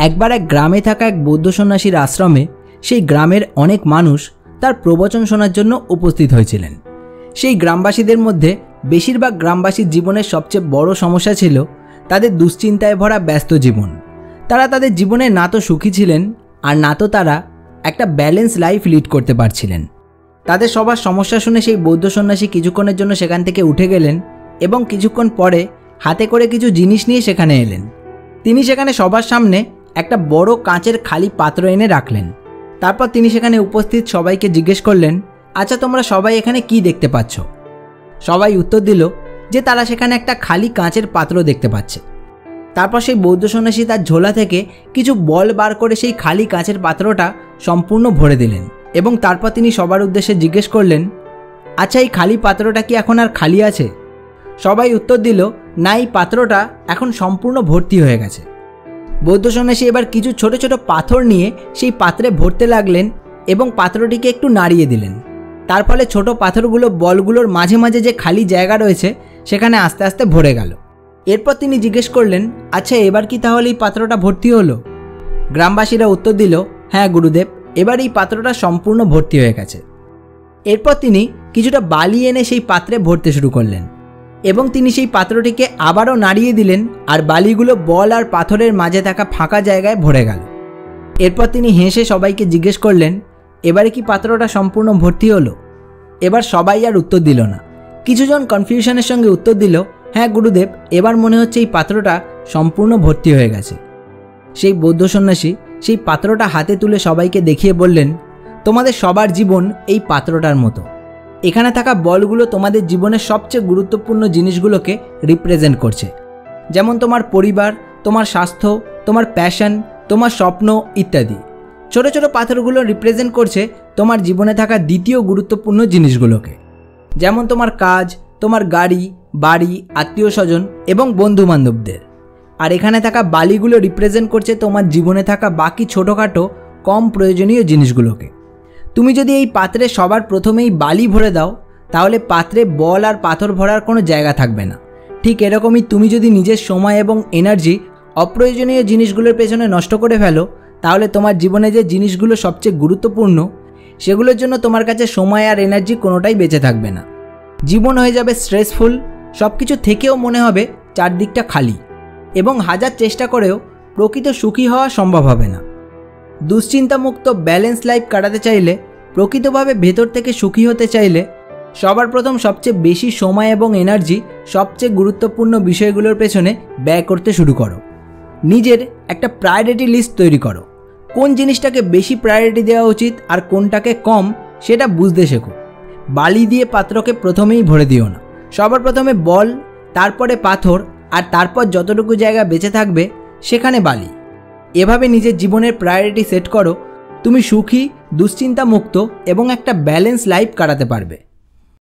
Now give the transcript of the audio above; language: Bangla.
একবার এক গ্রামে থাকা এক বৌদ্ধ সন্ন্যাসীর আশ্রমে সেই গ্রামের অনেক মানুষ তার প্রবচন শোনার জন্য উপস্থিত হয়েছিলেন। সেই গ্রামবাসীদের মধ্যে বেশিরভাগ গ্রামবাসীর জীবনের সবচেয়ে বড় সমস্যা ছিল তাদের দুশ্চিন্তায় ভরা ব্যস্ত জীবন। তারা তাদের জীবনে না তো সুখী ছিলেন আর না তো তারা একটা ব্যালেন্স লাইফ লিড করতে পারছিলেন। তাদের সবার সমস্যা শুনে সেই বৌদ্ধ সন্ন্যাসী কিছুক্ষণের জন্য সেখান থেকে উঠে গেলেন এবং কিছুক্ষণ পরে হাতে করে কিছু জিনিস নিয়ে সেখানে এলেন। তিনি সেখানে সবার সামনে একটা বড় কাঁচের খালি পাত্র এনে রাখলেন। তারপর তিনি সেখানে উপস্থিত সবাইকে জিজ্ঞেস করলেন, আচ্ছা তোমরা সবাই এখানে কি দেখতে পাচ্ছ? সবাই উত্তর দিল যে তারা সেখানে একটা খালি কাঁচের পাত্র দেখতে পাচ্ছে। তারপর সেই বৌদ্ধ সন্ন্যাসী তার ঝোলা থেকে কিছু বল বার করে সেই খালি কাঁচের পাত্রটা সম্পূর্ণ ভরে দিলেন এবং তারপর তিনি সবার উদ্দেশ্যে জিজ্ঞেস করলেন, আচ্ছা এই খালি পাত্রটা কি এখন আর খালি আছে? সবাই উত্তর দিল, না, এই পাত্রটা এখন সম্পূর্ণ ভর্তি হয়ে গেছে। বৌদ্ধ সন্ন্যাসী এবার কিছু ছোট ছোট পাথর নিয়ে সেই পাত্রে ভরতে লাগলেন এবং পাত্রটিকে একটু নাড়িয়ে দিলেন। তার ফলে ছোট পাথরগুলো বলগুলোর মাঝে মাঝে যে খালি জায়গা রয়েছে সেখানে আস্তে আস্তে ভরে গেল। এরপর তিনি জিজ্ঞেস করলেন, আচ্ছা এবার কি তাহলে এই পাত্রটা ভর্তি হলো? গ্রামবাসীরা উত্তর দিল, হ্যাঁ গুরুদেব, এবার এই পাত্রটা সম্পূর্ণ ভর্তি হয়ে গেছে। এরপর তিনি কিছুটা বালি এনে সেই পাত্রে ভরতে শুরু করলেন এবং তিনি সেই পাত্রটিকে আবারও নাড়িয়ে দিলেন আর বালিগুলো বল আর পাথরের মাঝে থাকা ফাঁকা জায়গায় ভরে গেল। এরপর তিনি হেসে সবাইকে জিজ্ঞেস করলেন, এবারে কি পাত্রটা সম্পূর্ণ ভর্তি হলো? এবার সবাই আর উত্তর দিল না। কিছুজন কনফিউশনের সঙ্গে উত্তর দিল, হ্যাঁ গুরুদেব, এবার মনে হচ্ছে এই পাত্রটা সম্পূর্ণ ভর্তি হয়ে গেছে। সেই বৌদ্ধ সন্ন্যাসী সেই পাত্রটা হাতে তুলে সবাইকে দেখিয়ে বললেন, তোমাদের সবার জীবন এই পাত্রটার মতো। এখানে থাকা বলগুলো তোমাদের জীবনের সবচেয়ে গুরুত্বপূর্ণ জিনিসগুলোকে রিপ্রেজেন্ট করছে, যেমন তোমার পরিবার, তোমার স্বাস্থ্য, তোমার প্যাশন, তোমার স্বপ্ন ইত্যাদি। ছোট ছোট পাথরগুলো রিপ্রেজেন্ট করছে তোমার জীবনে থাকা দ্বিতীয় গুরুত্বপূর্ণ জিনিসগুলোকে, যেমন তোমার কাজ, তোমার গাড়ি, বাড়ি, আত্মীয় স্বজন এবং বন্ধু বান্ধবদের। আর এখানে থাকা বালিগুলো রিপ্রেজেন্ট করছে তোমার জীবনে থাকা বাকি ছোটোখাটো কম প্রয়োজনীয় জিনিসগুলোকে। তুমি যদি এই পাত্রে সবার প্রথমেই বালি ভরে দাও তাহলে পাত্রে বল আর পাথর ভরার কোনো জায়গা থাকবে না। ঠিক এরকমই তুমি যদি নিজের সময় এবং এনার্জি অপ্রয়োজনীয় জিনিসগুলোর পেছনে নষ্ট করে ফেলো তাহলে তোমার জীবনে যে জিনিসগুলো সবচেয়ে গুরুত্বপূর্ণ সেগুলোর জন্য তোমার কাছে সময় আর এনার্জি কোনোটাই বেঁচে থাকবে না। জীবন হয়ে যাবে স্ট্রেসফুল, সব কিছু থেকেও মনে হবে চারদিকটা খালি এবং হাজার চেষ্টা করেও প্রকৃত সুখী হওয়া সম্ভব হবে না। দুশ্চিন্তামুক্ত ব্যালেন্স লাইফ কাটাতে চাইলে, প্রকৃতভাবে ভেতর থেকে সুখী হতে চাইলে সবার প্রথম সবচেয়ে বেশি সময় এবং এনার্জি সবচেয়ে গুরুত্বপূর্ণ বিষয়গুলোর পেছনে ব্যয় করতে শুরু করো। নিজের একটা প্রায়োরিটি লিস্ট তৈরি করো। কোন জিনিসটাকে বেশি প্রায়োরিটি দেওয়া উচিত আর কোনটাকে কম সেটা বুঝতে শেখো। বালি দিয়ে পাত্রকে প্রথমেই ভরে দিও না। সবার প্রথমে বল, তারপরে পাথর আর তারপর যতটুকু জায়গা বেঁচে থাকবে সেখানে বালি। এভাবে নিজের জীবনের প্রায়োরিটি সেট করো, তুমি সুখী, দুশ্চিন্তামুক্ত এবং একটা ব্যালেন্স লাইফ কাটাতে পারবে।